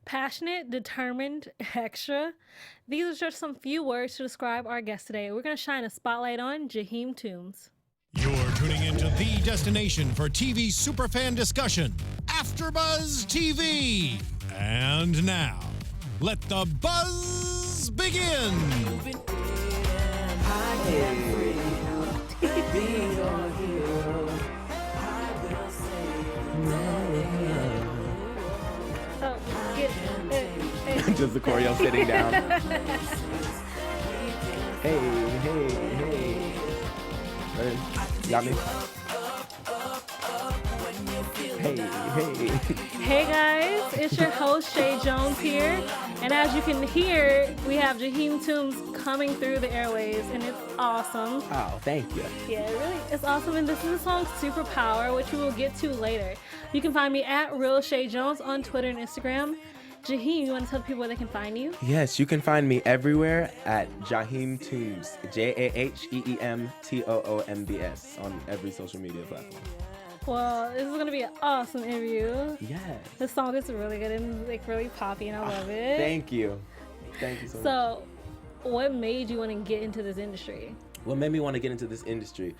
passionate, determined, extra. These are just some few words to describe our guest today. We're going to shine a spotlight on Jaheem Toombs. You're tuning into the destination for TV superfan discussion, AFTERBUZZ TV. And now, let the buzz begin. Just the choreo sitting down. Hey. Got me? Hey. Hey guys, it's your host Chae Jones here, and as you can hear, we have Jaheem Toombs coming through the airwaves, and it's awesome. Oh, thank you. Yeah, really, it's awesome, and this is the song Superpower, which we will get to later. You can find me at Real Chae Jones on Twitter and Instagram. Jaheem, you want to tell people where they can find you? Yes, you can find me everywhere at Jaheem Toombs, JaheemToombs on every social media platform. Well, this is going to be an awesome interview. Yes. This song is really good and like really poppy, and I love it. Thank you. Thank you so much. So, what made you want to get into this industry? What made me want to get into this industry?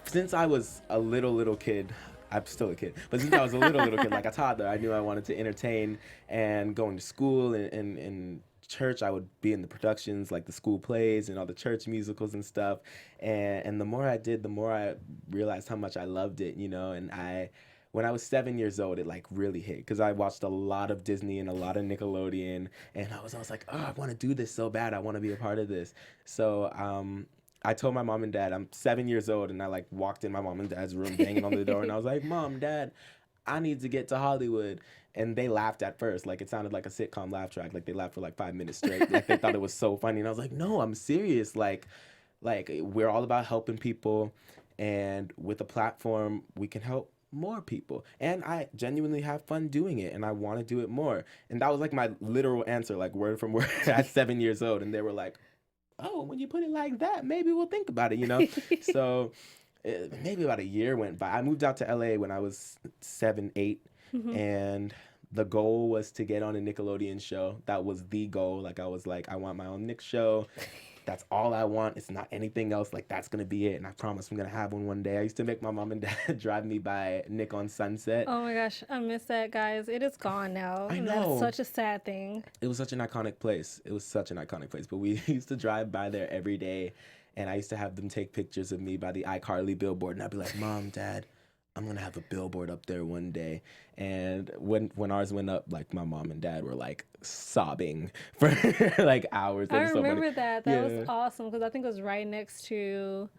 Since I was a little kid, I'm still a kid, but since I was a little kid, like a toddler, I knew I wanted to entertain, and going to school and church, I would be in the productions, like the school plays and all the church musicals and stuff. And the more I did, the more I realized how much I loved it, you know. And when I was 7 years old, it like really hit, because I watched a lot of Disney and a lot of Nickelodeon, and I was like, oh, I want to do this so bad. I want to be a part of this. So I told my mom and dad, I'm 7 years old, and I like walked in my mom and dad's room banging on the door, and I was like, Mom, Dad, I need to get to Hollywood. And they laughed at first, like it sounded like a sitcom laugh track, like they laughed for like 5 minutes straight, like they thought it was so funny. And I was like, no, I'm serious. Like we're all about helping people, and with a platform, we can help more people. And I genuinely have fun doing it, and I want to do it more. And that was like my literal answer, like word from word at 7 years old. And they were like, oh, when you put it like that, maybe we'll think about it, you know? So maybe about a year went by. I moved out to LA when I was 7, 8, and the goal was to get on a Nickelodeon show. That was the goal. Like I was like, I want my own Nick show. That's all I want. It's not anything else. Like that's gonna be it. And I promise I'm gonna have one day. I used to make my mom and dad drive me by Nick on Sunset. Oh my gosh, I miss that, guys. It is gone now. I know. That's such a sad thing. It was such an iconic place. But we used to drive by there every day, and I used to have them take pictures of me by the iCarly billboard, and I'd be like, Mom, Dad, I'm gonna have a billboard up there one day. And when ours went up, like my mom and dad were like sobbing for like hours. I remember that. That was awesome, because I think it was right next to,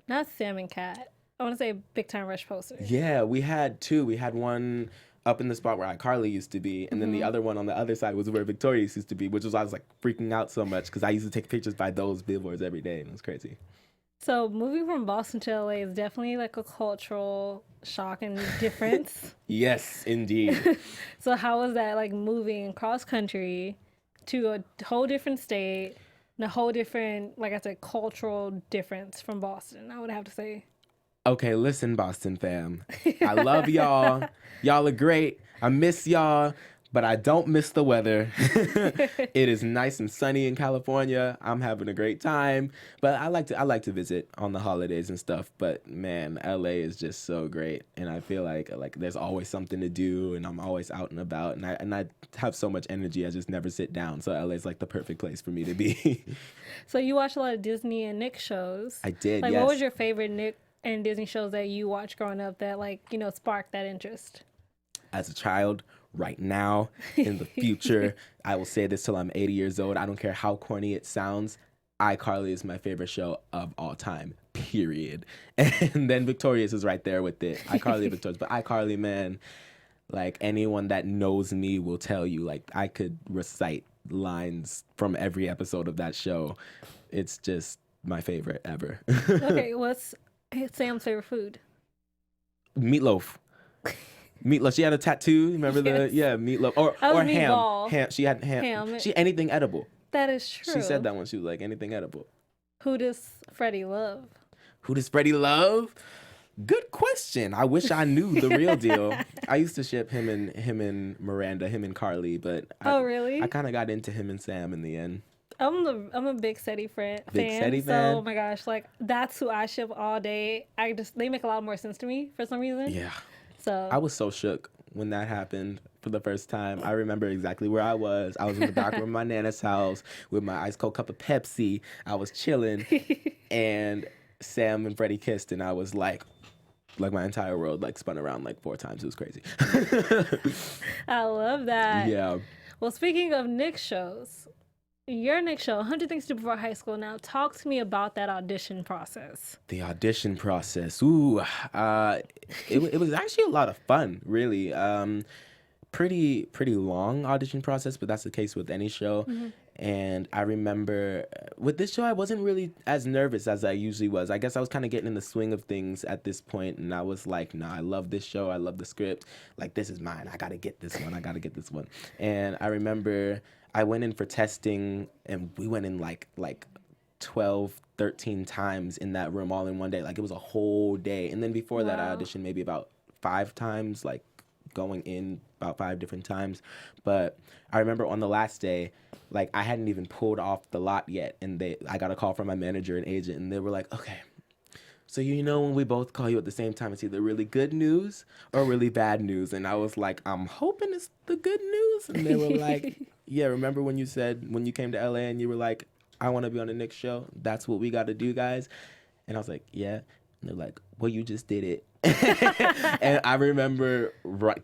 not Sam and Cat, I want to say Big Time Rush poster. Yeah, we had two. We had one up in the spot where iCarly used to be, and then the other one on the other side was where Victorious used to be, which was I was like freaking out so much because I used to take pictures by those billboards every day, and it was crazy. So moving from Boston to LA is definitely like a cultural shock and difference. Yes, indeed. So how was that, like moving cross country to a whole different state and a whole different, like I said, cultural difference from Boston, I would have to say. Okay, listen, Boston fam. I love y'all. Y'all are great. I miss y'all. But I don't miss the weather. It is nice and sunny in California. I'm having a great time. But I like to visit on the holidays and stuff. But man, LA is just so great, and I feel like there's always something to do, and I'm always out and about, and I have so much energy. I just never sit down. So LA is like the perfect place for me to be. So you watch a lot of Disney and Nick shows. I did. Like, yes. what was your favorite Nick and Disney shows that you watched growing up that sparked that interest? As a child, right now, in the future, I will say this till I'm 80 years old. I don't care how corny it sounds. iCarly is my favorite show of all time, period. And then Victorious is right there with it. iCarly, Victorious. But iCarly, man, like anyone that knows me will tell you, like I could recite lines from every episode of that show. It's just my favorite ever. Okay, what's Sam's favorite food? Meatloaf. Meatloaf. She had a tattoo. Remember meatloaf or ham. Ham. She had ham. She anything edible. That is true. She said that when she was like anything edible. Who does Freddie love? Who does Freddie love? Good question. I wish I knew the real deal. I used to ship him and Miranda, him and Carly, but Oh, really? I kind of got into him and Sam in the end. I'm a big SETI fan. SETI So, fan? oh my gosh, like that's who I ship all day. They make a lot more sense to me for some reason. Yeah. So I was so shook when that happened for the first time. I remember exactly where I was. I was in the back room of my Nana's house with my ice cold cup of Pepsi. I was chilling, and Sam and Freddie kissed, and I was like my entire world like spun around like 4 times. It was crazy. I love that. Yeah. Well, speaking of Nick shows, your Nick show, 100 Things to Do Before High School. Now, talk to me about that audition process. The audition process. Ooh, it was actually a lot of fun, really. Pretty long audition process, but that's the case with any show. And I remember with this show, I wasn't really as nervous as I usually was. I guess I was kind of getting in the swing of things at this point, and I was like, nah, I love this show. I love the script. Like, this is mine. I got to get this one. I got to get this one. And I remember I went in for testing, and we went in like 12, 13 times in that room all in one day. Like, it was a whole day. And then before that, I auditioned maybe about 5 times, like going in about 5 different times. But I remember on the last day, like I hadn't even pulled off the lot yet, and I got a call from my manager and agent, and they were like, okay, so when we both call you at the same time, it's either really good news or really bad news. And I was like, I'm hoping it's the good news. And they were like, yeah, remember when you came to LA and you were like, I want to be on the Nick show? That's what we got to do, guys. And I was like, yeah. And they're like, well, you just did it. And I remember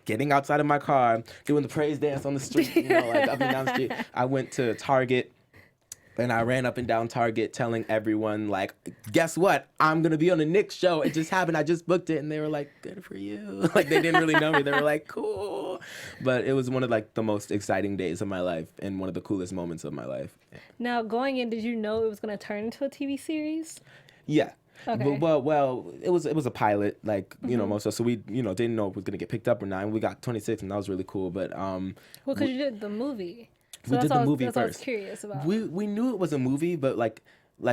getting outside of my car, doing the praise dance on the street, like up and down the street. I went to Target, and I ran up and down Target telling everyone, like, guess what? I'm going to be on the Nick show. It just happened. I just booked it. And they were like, good for you. Like, they didn't really know me. They were like, cool. But it was one of, like, the most exciting days of my life and one of the coolest moments of my life. Now, going in, did you know it was going to turn into a TV series? Yeah. Okay. Well, it was a pilot, like, most of, so we, didn't know if it was going to get picked up or not. And we got 26, and that was really cool. But, well, because you did the movie. So we did the movie that's first. what I was curious about. We knew it was a movie, but like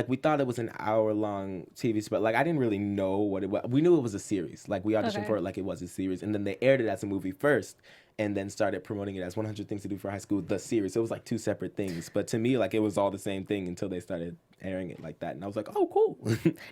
we thought it was an hour-long TV, but like I didn't really know what it was. We knew it was a series. Like we auditioned for it like it was a series, and then they aired it as a movie first, and then started promoting it as 100 Things to Do for High School, the series. So it was like 2 separate things. But to me, like it was all the same thing until they started airing it like that, and I was like, oh, cool.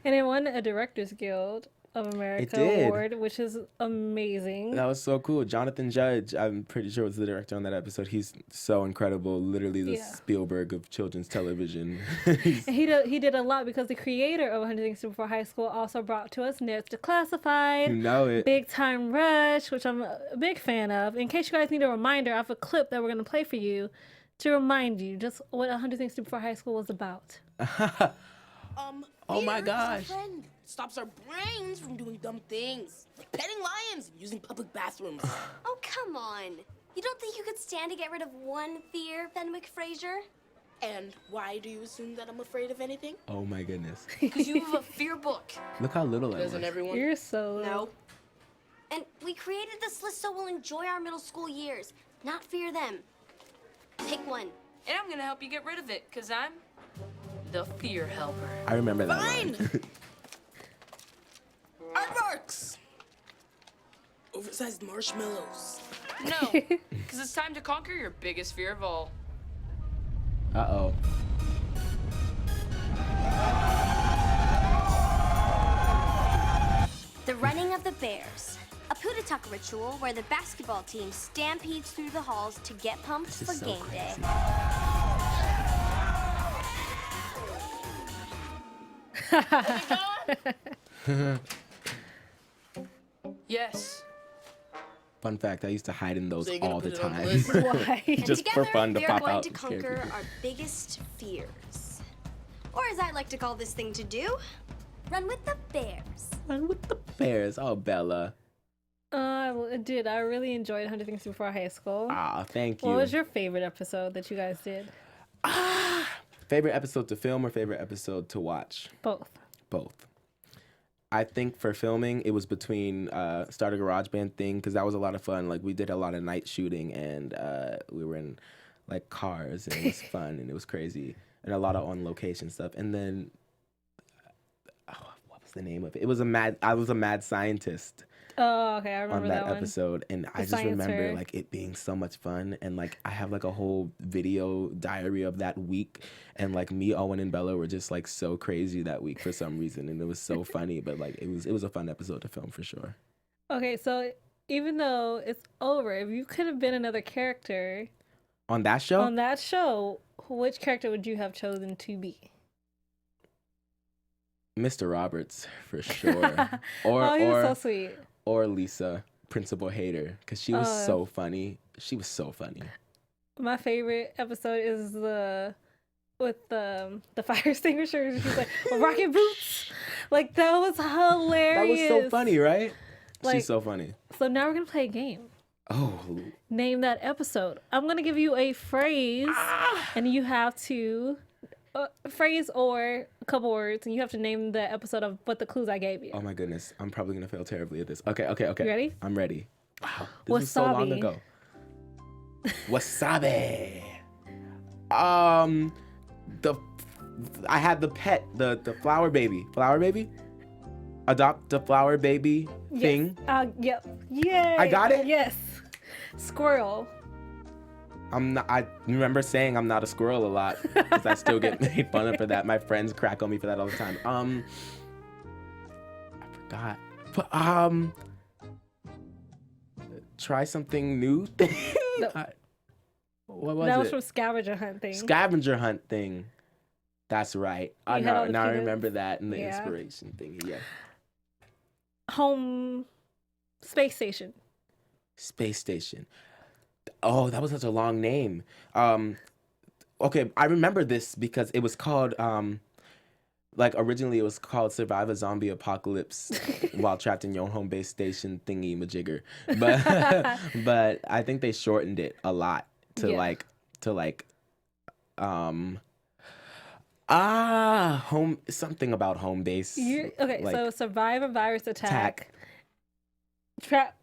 And it won a Directors Guild of America award, which is amazing. That was so cool. Jonathan Judge, I'm pretty sure, was the director on that episode. He's so incredible, literally the Spielberg of children's television. He did a lot because the creator of 100 Things to Do Before High School also brought to us Nerds Declassified, You know it. Big Time Rush, which I'm a big fan of. In case you guys need a reminder, I have a clip that we're going to play for you to remind you just what 100 Things to Do Before High School was about. Oh my gosh. Stops our brains from doing dumb things, like petting lions and using public bathrooms. Oh, come on. You don't think you could stand to get rid of one fear, Fenwick Fraser? And why do you assume that I'm afraid of anything? Oh my goodness. Because you have a fear book. Look how little I was. Doesn't everyone? You're so... No. And we created this list so we'll enjoy our middle school years, not fear them. Pick one. And I'm gonna help you get rid of it, because I'm the fear helper. I remember that Fine. line. Aardvarks! Oversized marshmallows. No, because it's time to conquer your biggest fear of all. Uh-oh. The Running of the Bears. A Pootatuk ritual where the basketball team stampedes through the halls to get pumped for so game crazy. day. Yes. Fun fact, I used to hide in those So you're gonna all the put it on the time. list? Why? And Just together, for fun to we are pop going out to and scare conquer people. our biggest fears. Or as I like to call this thing to do, run with the bears. Run with the bears. Oh, Bella. I did. I really enjoyed 100 Things to Do Before High School. Ah, thank you. What was your favorite episode that you guys did? Favorite episode to film or favorite episode to watch? Both. Both. I think for filming, it was between Start a Garage Band thing, because that was a lot of fun. Like, we did a lot of night shooting, and we were in, like, cars, and it was fun, and it was crazy, and a lot of on-location stuff. And then, what was was the name of it? I was a mad scientist Oh, okay, I remember on that one. episode, and I just science remember fair. like it being so much fun, and like I have like a whole video diary of that week, and like me, Owen, and Bella were just like so crazy that week for some reason, and it was so funny, but like it was a fun episode to film for sure. Okay, so even though it's over, if you could have been another character On that show, on that show, which character would you have chosen to be? Mr. Roberts for sure, Oh, he was or so sweet. or Lisa, Principal Hater, because she was Oh. so funny. She was so funny. My favorite episode is with the fire extinguisher. She's like, rocket boots. Like, that was That hilarious. was so funny, right? Like- She's so funny. So now we're gonna play a game. Oh, Name that episode. I'm gonna give you a phrase, and you have to phrase or a couple words, and you have to name the episode of what the clues I gave you. oh my goodness. I'm probably gonna fail terribly at this. Okay. You ready? I'm ready. Wow. This was so long Wasabi. ago. Wasabi. I had the pet, the flower baby. Flower baby? Adopt a flower baby thing. Yep. Yay. I got it? Yes. Squirrel. I remember saying I'm not a squirrel a lot because I still get made fun of for that. My friends crack on me for that all the time. I forgot. But, try something new. No. What was That it? was from Scavenger Hunt thing. Scavenger hunt thing. That's right. You had all the Now I peanuts? remember that and the Yeah. inspiration thing. Yeah. Home space station. Space station. Oh, that was such a long name. Okay, I remember this because it was called like originally it was called Survive a Zombie Apocalypse while trapped in your own home base station thingy majigger. But but I think they shortened it a lot to Yeah. home something about home base. Okay, like, so survive a virus attack.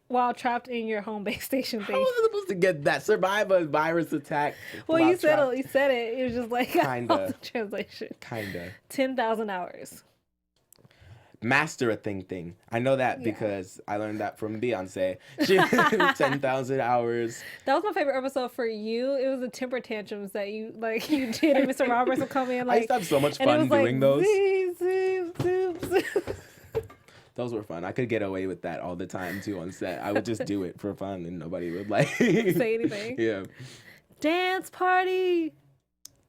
While trapped in your home base station How thing. was I supposed to get that? Survive a virus attack. Well, while you said trapped- it. You said it. It was just like Kinda. translation. Kinda. 10,000 hours. Master a thing. I know that Yeah. because I learned that from Beyonce. She 10,000 hours. That was my favorite episode for you. It was the temper tantrums that you did, and Mr. Roberts would come in I like. used to have so much and it fun was doing those. Zoop, zoop, zoop, zoop. Those were fun. I could get away with that all the time too on set. I would just do it for fun and nobody would like Say anything. Yeah. Dance party.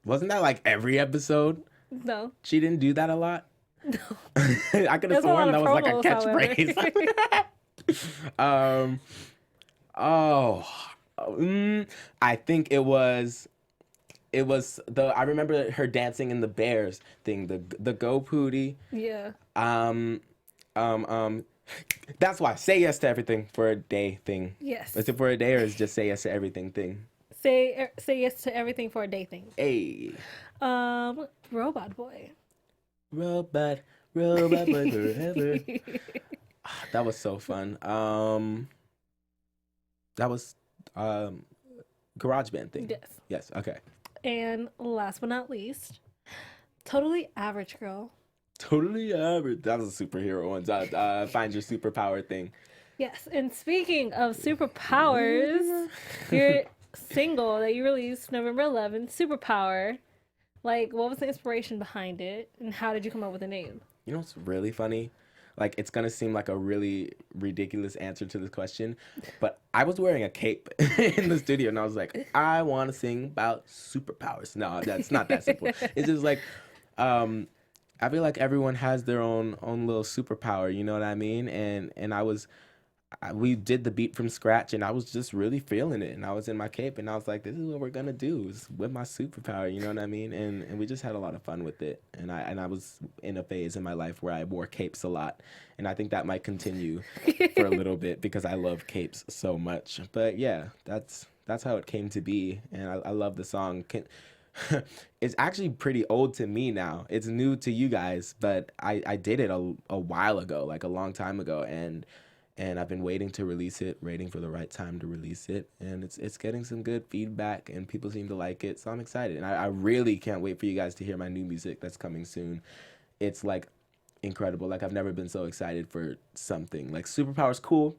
Wasn't that like every episode? No. She didn't do that a lot? No. I could have There's a lot sworn of that was like a promos, catchphrase. I think it was I remember her dancing in the Bears thing, the Go Pootie. Yeah. That's why say yes to everything for a day thing. Yes. Is it for a day or is it just say yes to everything thing? Say yes to everything for a day thing. Hey. Robot Boy. Robot boy forever. That was so fun. That was GarageBand thing. Yes. Yes. Okay. And last but not least, Totally Average Girl. Totally average. That was a superhero one. Find your superpower thing. Yes. And speaking of superpowers, your single that you released November 11th, Superpower. Like, what was the inspiration behind it, and how did you come up with the name? You know what's really funny? Like, it's gonna seem like a really ridiculous answer to this question, but I was wearing a cape in the studio, and I was like, I want to sing about superpowers. No, that's not that simple. It's just like, I feel like everyone has their own little superpower. You know what I mean? And we did the beat from scratch, and I was just really feeling it. And I was in my cape, and I was like, this is what we're gonna do, is with my superpower. You know what I mean? And we just had a lot of fun with it. And I was in a phase in my life where I wore capes a lot, and I think that might continue for a little bit because I love capes so much. But yeah, that's how it came to be, and I love the song. It's actually pretty old to me now. It's new to you guys, but I did it a while ago, like a long time ago, and I've been waiting to release it, waiting for the right time to release it, and it's getting some good feedback, and people seem to like it, so I'm excited, and I really can't wait for you guys to hear my new music that's coming soon. It's like incredible. Like I've never been so excited for something. Like Superpower's cool,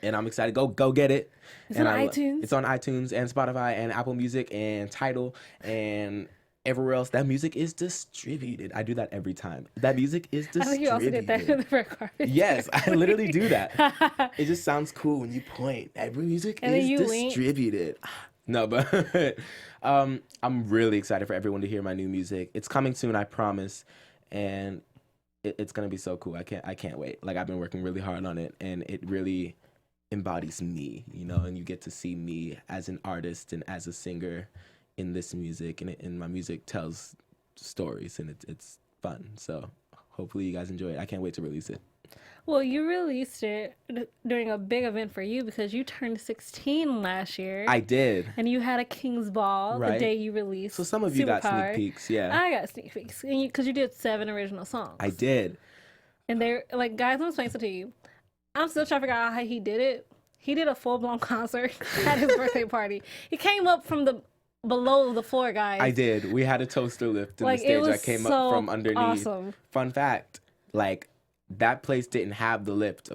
and I'm excited. Go get it. It's and on iTunes. It's on iTunes and Spotify and Apple Music and Tidal and everywhere else. That music is distributed. I do that every time. That music is distributed. I think you also did that in the record. Yes, I literally do that. It just sounds cool when you point. Every music And then is you distributed. No, but I'm really excited for everyone to hear my new music. It's coming soon, I promise, and it's gonna be so cool. I can't wait. Like I've been working really hard on it, and it really embodies me, you know. And you get to see me as an artist and as a singer in this music, and my music tells stories, and it's fun. So hopefully you guys enjoy it. I can't wait to release it. Well, you released it during a big event for you because you turned 16 last year. I did. And you had a King's Ball the Right. day you released. So some of you got Superpower. sneak peeks, yeah. I got sneak peeks, and because you did 7 original songs. I did. And they're like, guys, I'm explaining something to you. I'm still trying to figure out how he did it. He did a full-blown concert at his birthday party. He came up from the below the floor, guys. I did. We had a toaster lift in Like, the it stage. I was came so up from underneath. awesome. Fun fact, like that place didn't have the lift.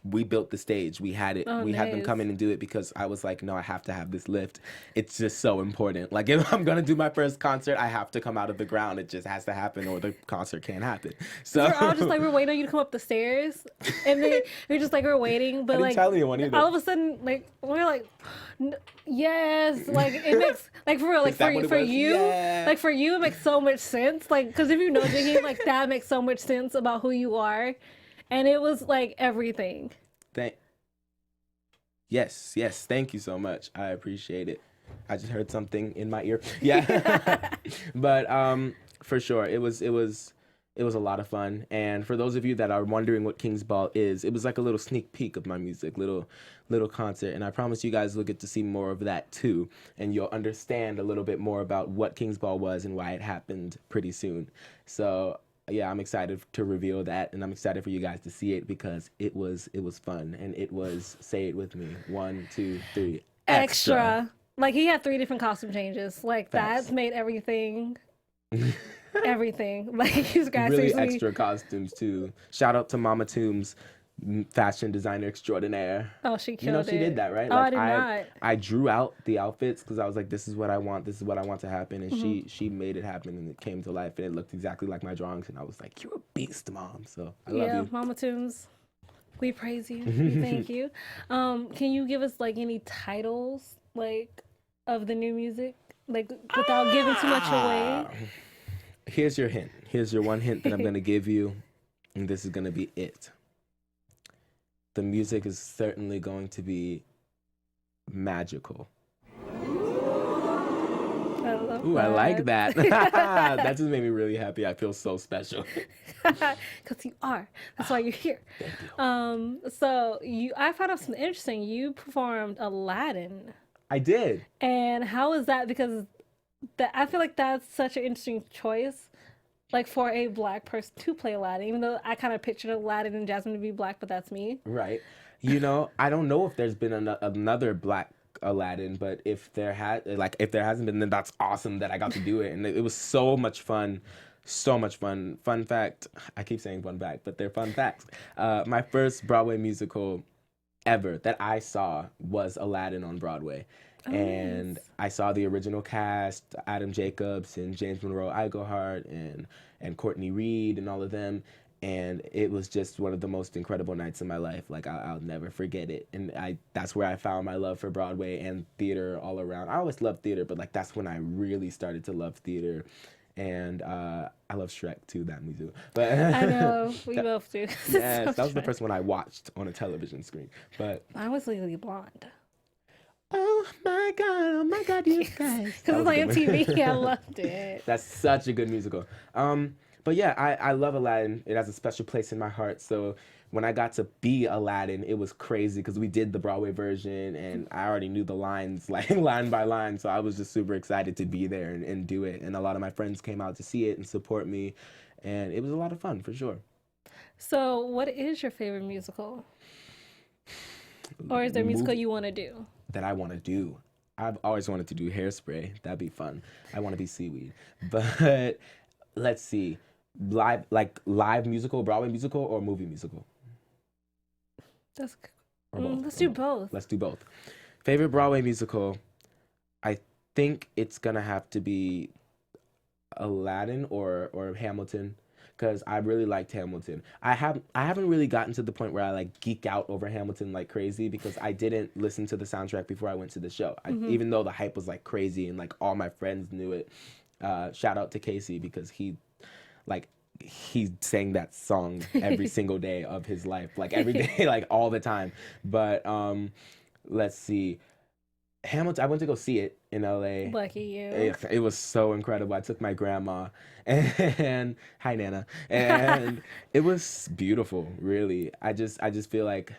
We built the stage. We had it. Oh, we had them nice. come in and do it because I was like, no, I have to have this lift. It's just so important. Like if I'm gonna do my first concert, I have to come out of the ground. It just has to happen, or the concert can't happen. So We're all just like, we're waiting on you to come up the stairs, and then we're just like, we're waiting, but I didn't like, tell anyone either. all of a sudden, like, we're like, yes, like it makes, like for real, like Is that what it for was? you, Yeah. like for you, it makes so much sense, like, because if you know Jaheem, like that makes so much sense about who you are, and it was like everything. Yes. Thank you so much. I appreciate it. I just heard something in my ear. Yeah. But for sure, it was a lot of fun. And for those of you that are wondering what King's Ball is, it was like a little sneak peek of my music, little concert. And I promise you guys will get to see more of that too. And you'll understand a little bit more about what King's Ball was and why it happened pretty soon. So yeah, I'm excited to reveal that, and I'm excited for you guys to see it because it was fun, and it was, say it with me, 1, 2, 3, Extra. Like he had 3 different costume changes. Like Facts. that's made everything. Everything. Like you guys Really seriously. extra costumes too. Shout out to Mama Toombs, fashion designer extraordinaire. Oh, she killed You know it. she did that, right? Oh, I did not. I drew out the outfits because I was like, this is what I want to happen, and Mm-hmm. she made it happen, and it came to life, and it looked exactly like my drawings, and I was like, you're a beast, Mom. So I love you. Mama Toombs, we praise you. We thank you. Can you give us like any titles like of the new music, like without giving too much away? Here's your hint. Here's your one hint that I'm gonna give you, and this is gonna be it. The music is certainly going to be magical. I love Ooh, I like that. That just made me really happy. I feel so special. Because you are. That's why you're here. So I found out something interesting. You performed Aladdin. I did. And how is that? Because I feel like that's such an interesting choice, like for a black person to play Aladdin. Even though I kind of pictured Aladdin and Jasmine to be black, but that's me. Right. You know, I don't know if there's been another black Aladdin, but if there hasn't been, then that's awesome that I got to do it, and it was so much fun. So much fun. Fun fact, I keep saying fun fact, but they're fun facts. My first Broadway musical ever that I saw was Aladdin on Broadway. And nice. I saw the original cast, Adam Jacobs and James Monroe Iglehart and Courtney Reed and all of them. And it was just one of the most incredible nights of my life. Like I'll never forget it. And that's where I found my love for Broadway and theater all around. I always loved theater, but like that's when I really started to love theater. And I love Shrek too, that musical. But I know. We both do. yes, that was the first one I watched on a television screen. But I was Legally Blonde. oh my God, you guys. Because it's on MTV. I loved it. That's such a good musical. But yeah, I love Aladdin. It has a special place in my heart. So when I got to be Aladdin, it was crazy because we did the Broadway version and I already knew the lines like line by line. So I was just super excited to be there and do it. And a lot of my friends came out to see it and support me. And it was a lot of fun for sure. So what is your favorite musical? Or is there a musical you want to do? That I want to do. I've always wanted to do Hairspray. That'd be fun. I want to be Seaweed. But let's see. live musical, Broadway musical, or movie musical? That's Or both? let's do both. Let's do both. Favorite Broadway musical? I think it's gonna have to be Aladdin or Hamilton, because I really liked Hamilton. I haven't really gotten to the point where I like geek out over Hamilton like crazy, because I didn't listen to the soundtrack before I went to the show. Even though the hype was like crazy and like all my friends knew it. Shout out to Casey, because he sang that song every single day of his life, like every day, like all the time. But let's see. Hamilton, I went to go see it in LA. Lucky you. It was so incredible. I took my grandma and hi Nana, and it was beautiful. Really, I just feel like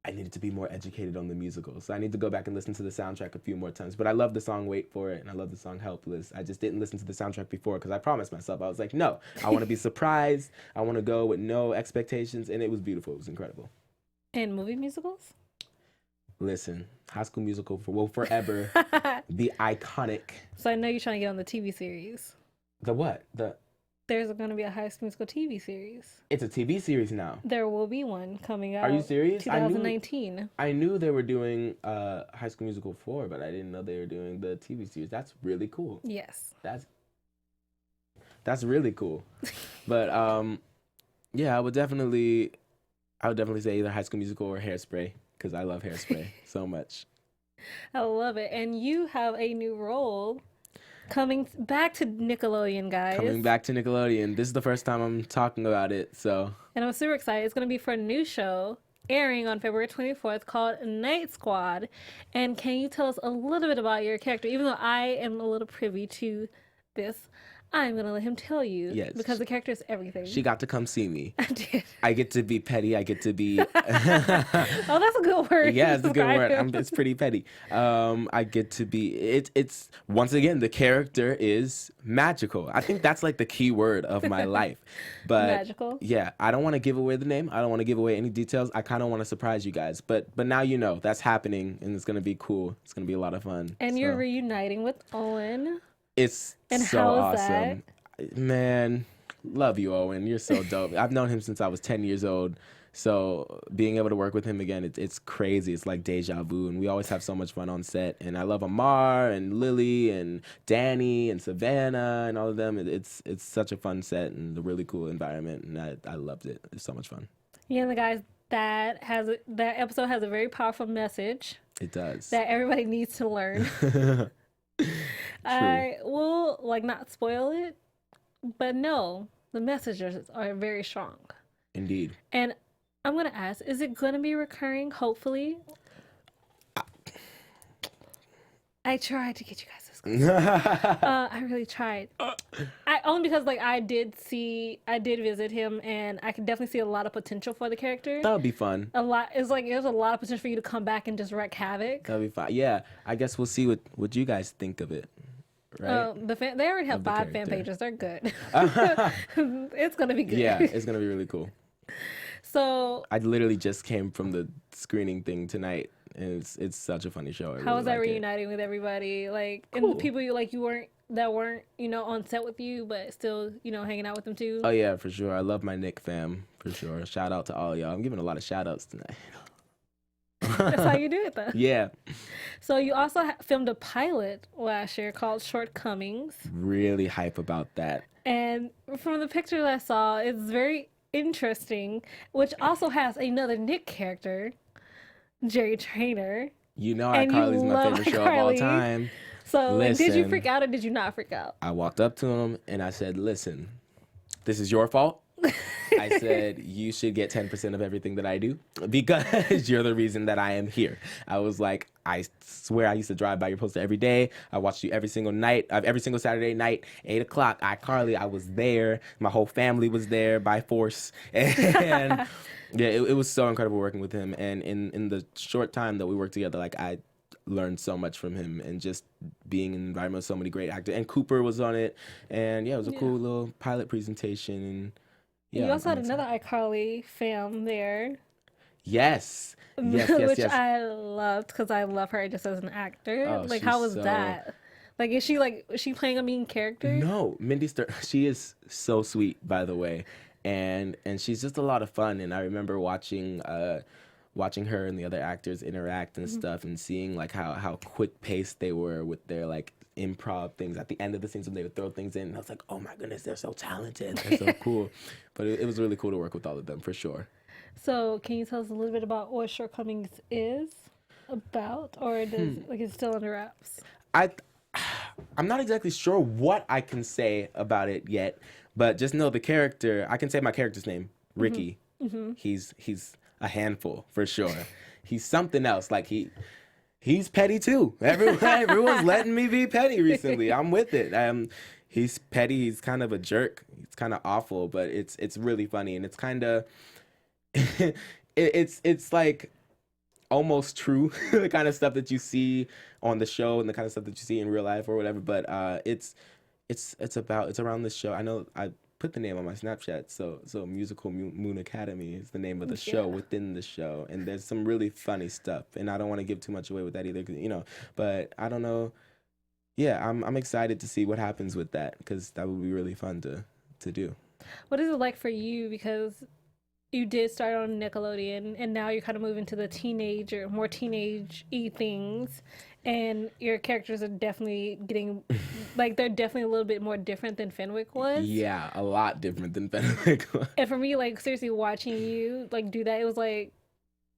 I needed to be more educated on the musical, so I need to go back and listen to the soundtrack a few more times. But I love the song "Wait for It" and I love the song "Helpless." I just didn't listen to the soundtrack before because I promised myself, I was like, no, I want to be surprised. I want to go with no expectations, and it was beautiful. It was incredible. And movie musicals? Listen, High School Musical will forever be iconic. So I know you're trying to get on the TV series. The what? There's going to be a High School Musical TV series. It's a TV series now. There will be one coming out. Are you serious? 2019. I knew they were doing High School Musical 4, but I didn't know they were doing the TV series. That's really cool. Yes. That's really cool. But yeah, I would definitely say either High School Musical or Hairspray, because I love Hairspray so much. I love it. And you have a new role coming back to Nickelodeon, guys. Coming back to Nickelodeon. This is the first time I'm talking about it, so. And I'm super excited. It's going to be for a new show airing on February 24th called Night Squad. And can you tell us a little bit about your character? Even though I am a little privy to this, I'm going to let him tell you. Yes. Because the character is everything. She got to come see me. I did. I get to be petty. I get to be. Oh, that's a good word. Yeah, it's a good word. Describe him. It's pretty petty. I get to be. It's once again, the character is magical. I think that's like the key word of my life. But Magical. yeah, I don't want to give away the name. I don't want to give away any details. I kind of want to surprise you guys. But now you know that's happening, and it's gonna be cool. It's gonna be a lot of fun. And you're reuniting with Owen. It's And so how is awesome. Man, love you, Owen. You're so dope. I've known him since I was 10 years old. So being able to work with him again, it's crazy. It's like deja vu. And we always have so much fun on set. And I love Amar and Lily and Danny and Savannah and all of them. It's such a fun set and a really cool environment. And I loved it. It's so much fun. Yeah, and the guys, that episode has a very powerful message. It does. That everybody needs to learn. I will not spoil it, but no, the messages are very strong. Indeed. And I'm gonna ask, is it gonna be recurring? Hopefully. I tried to get you guys this. I really tried. Only because I did visit him, and I could definitely see a lot of potential for the character. That would be fun. A lot. There's a lot of potential for you to come back and just wreak havoc. That would be fun. Yeah, I guess we'll see what you guys think of it. Right? They already have 5 fan pages. They're good. It's gonna be good. Yeah, it's gonna be really cool. So I literally just came from the screening thing tonight, and it's such a funny show. How was that reuniting with everybody? Cool. And the people you weren't on set with you, but still hanging out with them too. Oh yeah, for sure. I love my Nick fam for sure. Shout out to all y'all. I'm giving a lot of shout outs tonight. That's how you do it, though. Yeah. So you also filmed a pilot last year called Shortcomings. Really hype about that. And from the pictures I saw, it's very interesting, which also has another Nick character, Jerry Trainer. You know iCarly's my favorite show of all time. So did you Listen. freak out or did you not freak out? I walked up to him and I said, listen, this is your fault. I said, you should get 10% of everything that I do because you're the reason that I am here. I was like, I swear I used to drive by your poster every day. I watched you every single night, every single Saturday night, 8 o'clock. iCarly, I was there. My whole family was there by force. And yeah, it was so incredible working with him. And in the short time that we worked together, I learned so much from him and just being in an environment with so many great actors. And Cooper was on it. And yeah, it was a cool little pilot presentation. And yeah, you also had another iCarly fam there. Yes. Which I loved because I love her just as an actor. Oh, how was she's that? Like, is she playing a mean character? No, Mindy Ster. She is so sweet, by the way, and she's just a lot of fun. And I remember watching her and the other actors interact and stuff, and seeing like how quick paced they were with their like improv things at the end of the scenes when they would throw things in. And I was like, oh my goodness, they're so talented, they're so cool. But it was really cool to work with all of them for sure. So, can you tell us a little bit about what Shortcomings is about, or does like it's still under wraps? I'm not exactly sure what I can say about it yet, but just know the character. I can say my character's name, Ricky. He's a handful for sure. He's something else. Like he's petty too. Everyone's letting me be petty recently. I'm with it. He's petty. He's kind of a jerk. He's kind of awful, but it's really funny, and it's kind of it's like almost true, the kind of stuff that you see on the show and the kind of stuff that you see in real life or whatever. But it's around this show. I know I put the name on my Snapchat. So Musical Moon Academy is the name of the show within the show, and there's some really funny stuff. And I don't want to give too much away with that either, 'cause, But I don't know. Yeah, I'm excited to see what happens with that, because that would be really fun to do. What is it like for you? Because you did start on Nickelodeon, and now you're kind of moving to the more teenage-y things, and your characters are definitely getting, like, they're definitely a little bit more different than Fenwick was. Yeah, a lot different than Fenwick was. And for me, like, seriously, watching you, like, do that, it was, like,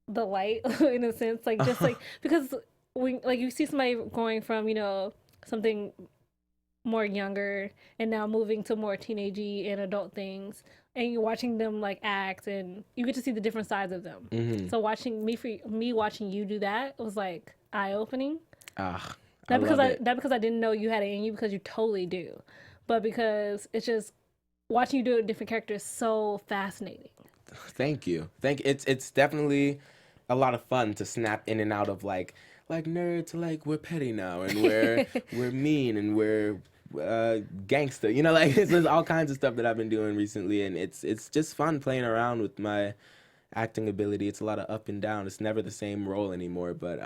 the light, in a sense, like, just, like, because, when, like, you see somebody going from, something more younger, and now moving to more teenagey and adult things, and you're watching them like act, and you get to see the different sides of them. So watching watching you do that was like eye-opening. Not because I didn't know you had it in you, because you totally do, but because it's just watching you do a different character is so fascinating. Thank you. It's definitely a lot of fun to snap in and out of like nerd to like we're petty now, and we're mean, and we're gangster, like there's all kinds of stuff that I've been doing recently, and it's just fun playing around with my acting ability. It's a lot of up and down. It's never the same role anymore, but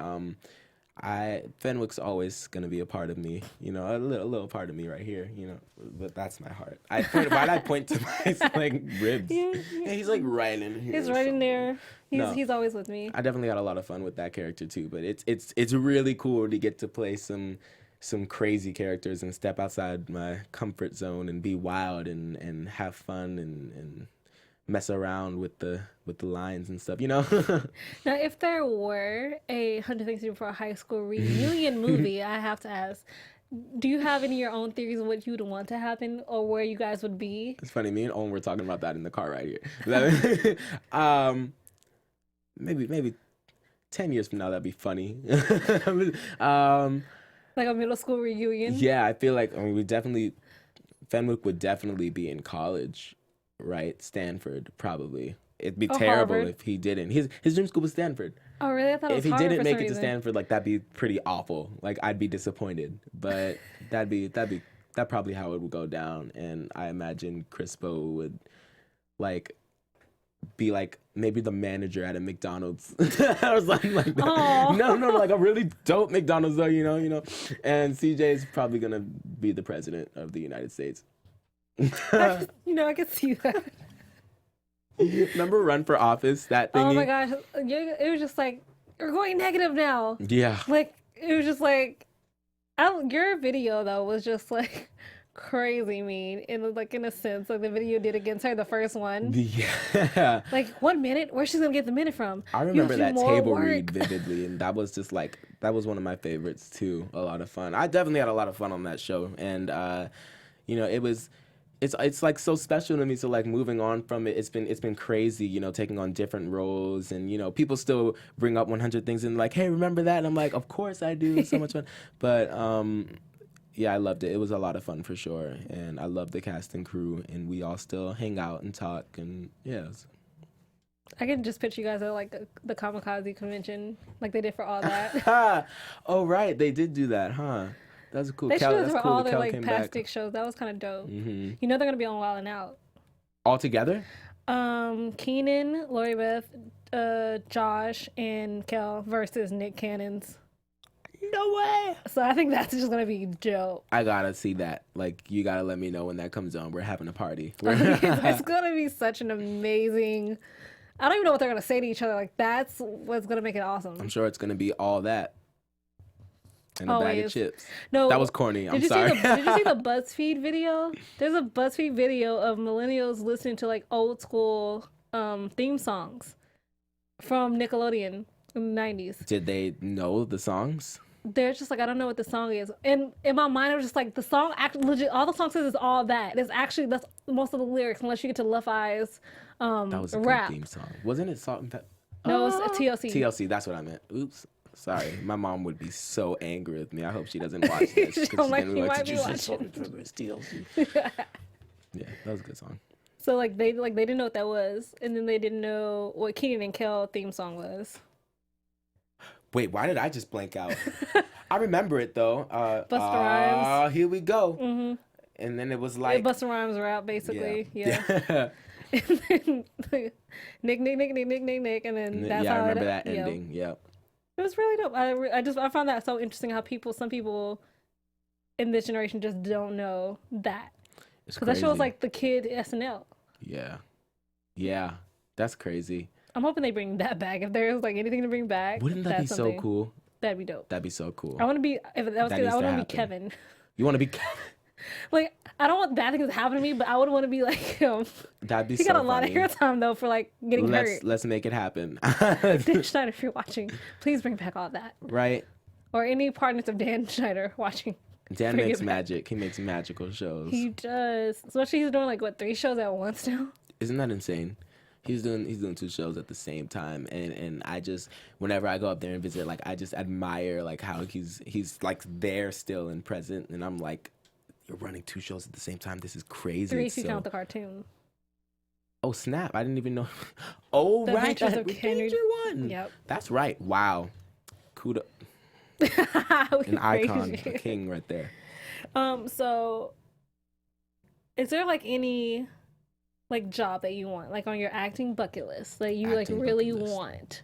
Fenwick's always gonna be a part of me, a little part of me right here, but that's my heart. Why'd I point to my like ribs? Yeah, he's like right in here. He's right in there. He's always with me. I definitely got a lot of fun with that character too, but it's really cool to get to play some crazy characters and step outside my comfort zone and be wild and have fun and mess around with the lines and stuff, Now, if there were a 100 Things to Do for a High School reunion movie, I have to ask, do you have any of your own theories of what you would want to happen or where you guys would be? It's funny, me and Owen were talking about that in the car right here. Maybe 10 years from now, that'd be funny. Like a middle school reunion? Yeah, I feel like, Fenwick would definitely be in college, right? Stanford, probably. It'd be terrible Harvard. if he didn't. His dream school was Stanford. Oh, really? I thought it was If he Harvard didn't for some make it to reason. Stanford, like, that'd be pretty awful. Like, I'd be disappointed. But that'd probably how it would go down. And I imagine Crispo would, like, be like maybe the manager at a McDonald's. I was like no, like a really dope McDonald's though, And CJ is probably gonna be the president of the United States. I can see that. Remember Run for Office, that thingy? Oh my gosh, it was just like, you're going negative now. Yeah. Like, it was just like, your video though was just like crazy mean in a sense, like the video did against her, the first one. Yeah. Like 1 minute, where's she gonna get the minute from? I remember that table read vividly, and that was just like, that was one of my favorites too. A lot of fun. I definitely had a lot of fun on that show, and it's like so special to me. So like moving on from it, it's been crazy, taking on different roles, and people still bring up 100 Things and like, hey, remember that? And I'm like, of course I do. It's so much fun. But yeah, I loved it. It was a lot of fun for sure, and I love the cast and crew, and we all still hang out and talk, and yeah. I can just picture you guys at like the Comikaze convention, like they did for All That. Oh right, they did do that, huh? That's cool. They should that's for cool all that their Cal like came past back. stick shows. That was kind of dope. Mm-hmm. They're gonna be on Wild 'N Out. All together? Keenan, Lori Beth, Josh, and Kel versus Nick Cannon's. Yeah, no way. So I think that's just gonna be dope. I gotta see that. Like, you gotta let me know when that comes on. We're having a party. It's gonna be such an amazing. I don't even know what they're gonna say to each other. Like that's what's gonna make it awesome. I'm sure it's gonna be all that. And a bag of Always. chips. No, That was corny. I'm did you sorry. did you see the BuzzFeed video? There's a BuzzFeed video of millennials listening to like old school theme songs from Nickelodeon in the 90s. Did they know the songs? They're just like, I don't know what the song is. And in my mind, I was just like, the song, legit, all the song says is all that. It's actually, that's most of the lyrics, unless you get to Left Eye's That was a rap. good theme song. Wasn't it Salt and Pepper? No, it's TLC. TLC, that's what I meant. Oops. Sorry. My mom would be so angry with me. I hope she doesn't watch this. She 'cause don't she's like gonna you like, might "Did be you say watching." Salt and Pepper? It's TLC. Yeah, that was a good song. So like they didn't know what that was, and then they didn't know what Keenan and Kel theme song was. Wait, why did I just blank out? I remember it though. Busta Rhymes. Here we go. Mm-hmm. And then it was like Busta Rhymes rap, basically. Yeah. yeah. And then Nick, and then that's Yeah, I how remember it, that yeah. ending. Yep. It was really dope. I found that so interesting how some people in this generation just don't know that. It's Because that show was crazy. like the kid SNL. Yeah. Yeah. That's crazy. I'm hoping they bring that back. If there's like anything to bring back, Wouldn't that be that's so something. cool? That'd be dope. That'd be so cool. I want to be, if that was That good, needs I to want to be happen. Kevin. You want to be Like, I don't want bad things to happen to me, but I would want to be like him. That'd be He so got a lot of funny. airtime though for like getting hurt. Let's make it happen. Dan Schneider, if you're watching, please bring back all that. Right? Or any partners of Dan Schneider watching. Dan Bring makes it back. magic. He makes magical shows. He does. Especially he's doing like what 3 shows at once now. Isn't that insane? He's doing 2 shows at the same time, and I just, whenever I go up there and visit, like I just admire like how he's like there still and present, and I'm like, you're running 2 shows at the same time. This is crazy. 3 It's if you so- count the cartoon. Oh snap! I didn't even know. Oh The right, Adventures that of Red Henry- Ranger one. Yep. That's right. Wow, kudos, We an icon, praise you. a king right there. So is there like any like job that you want, like on your acting bucket list, that you like Acting really bucket list. want?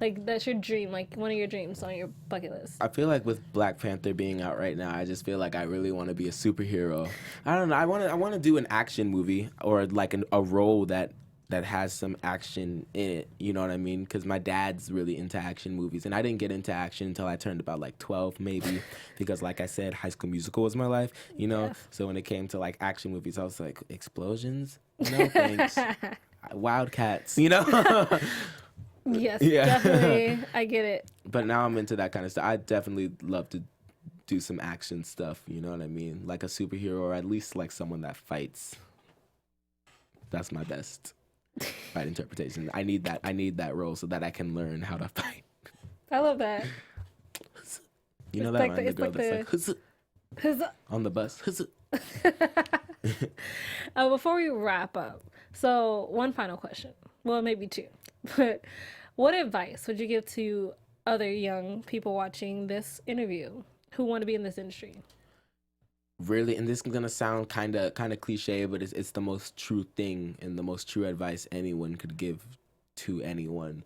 Like that's your dream, like one of your dreams on your bucket list. I feel like with Black Panther being out right now, I just feel like I really want to be a superhero. I don't know. I want to do an action movie or like a role that has some action in it. You know what I mean? Because my dad's really into action movies, and I didn't get into action until I turned about like 12, maybe, because like I said, High School Musical was my life. You know, Yes. so when it came to like action movies, I was like, explosions? No thanks. Wildcats. You know. Yes, Yeah. definitely. I get it. But now I'm into that kind of stuff. I definitely love to do some action stuff, you know what I mean? Like a superhero, or at least like someone that fights. That's my best fight interpretation. I need that role so that I can learn how to fight. I love that. You know It's that like line, the- the it's girl like that's the- like on the bus. Before we wrap up, so one final question. Well, maybe 2. But what advice would you give to other young people watching this interview who want to be in this industry? Really, and this is gonna sound kind of cliche, but it's the most true thing and the most true advice anyone could give to anyone.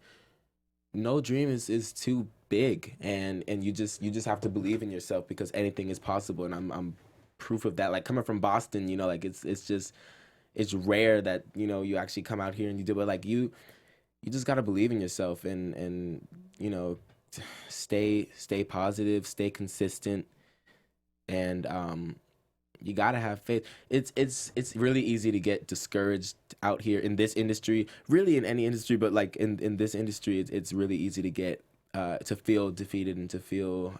No dream is too big, and you just have to believe in yourself, because anything is possible, and I'm proof of that. Like coming from Boston, you know, like it's rare that, you know, you actually come out here and you do it. Like you just gotta believe in yourself, and you know, stay positive, stay consistent, and you gotta have faith. It's really easy to get discouraged out here in this industry, really in any industry, but like in this industry, it's really easy to get to feel defeated and to feel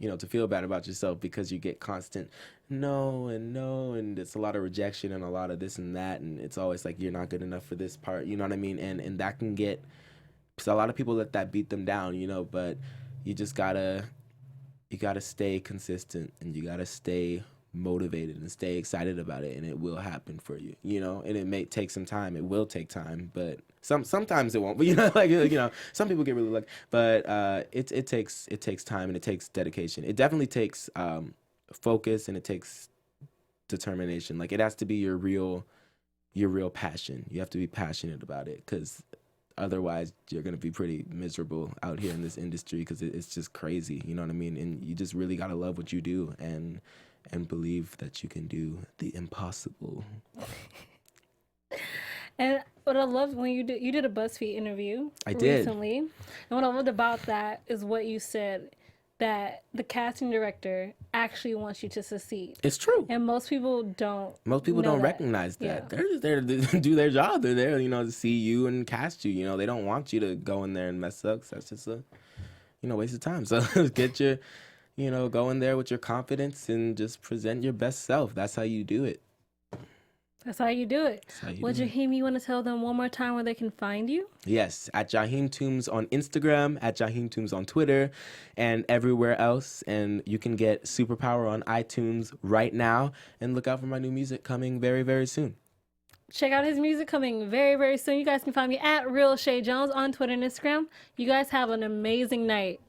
you know, to feel bad about yourself, because you get constant no, and it's a lot of rejection and a lot of this and that, and it's always like you're not good enough for this part, you know what I mean? And that can get, because a lot of people let that beat them down, you know, but you just gotta stay consistent, and you gotta stay motivated and stay excited about it, and it will happen for you, you know. And it may take some time, it will take time, but sometimes it won't, but you know, like, you know, some people get really lucky, but it takes time, and it takes dedication. It definitely takes focus, and it takes determination. Like it has to be your real passion. You have to be passionate about it, because otherwise you're gonna be pretty miserable out here in this industry because it's just crazy. You know what I mean? And you just really gotta love what you do and believe that you can do the impossible. And what I loved when you did a BuzzFeed interview recently. And what I loved about that is what you said, that the casting director actually wants you to succeed. It's true. And most people don't. Most people don't recognize that. Yeah. They're just there to do their job. They're there, to see you and cast you. They don't want you to go in there and mess up. So that's just a, waste of time. So get your, go in there with your confidence and just present your best self. That's how you do it. That's how you do it. Well, Jaheem, you want to tell them one more time where they can find you? Yes, at Jaheem Toombs on Instagram, at Jaheem Toombs on Twitter, and everywhere else. And you can get Superpower on iTunes right now. And look out for my new music coming very, very soon. Check out his music coming very, very soon. You guys can find me at Real Chae Jones on Twitter and Instagram. You guys have an amazing night.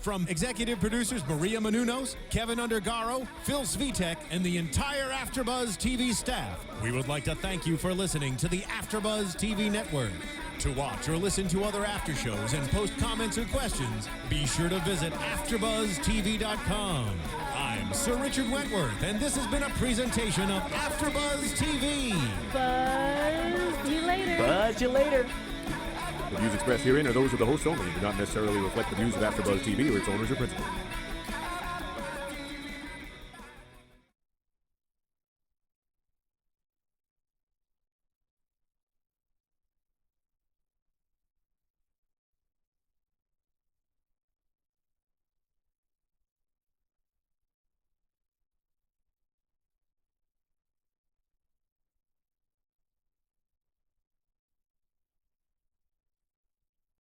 From executive producers Maria Menounos, Kevin Undergaro, Phil Svitek, and the entire AfterBuzz TV staff, we would like to thank you for listening to the AfterBuzz TV network. To watch or listen to other after shows and post comments or questions, be sure to visit AfterBuzzTV.com. I'm Sir Richard Wentworth, and this has been a presentation of AfterBuzz TV. Buzz you later. Buzz you later. The views expressed herein are those of the hosts only and do not necessarily reflect the views of AfterBuzz TV or its owners or principals.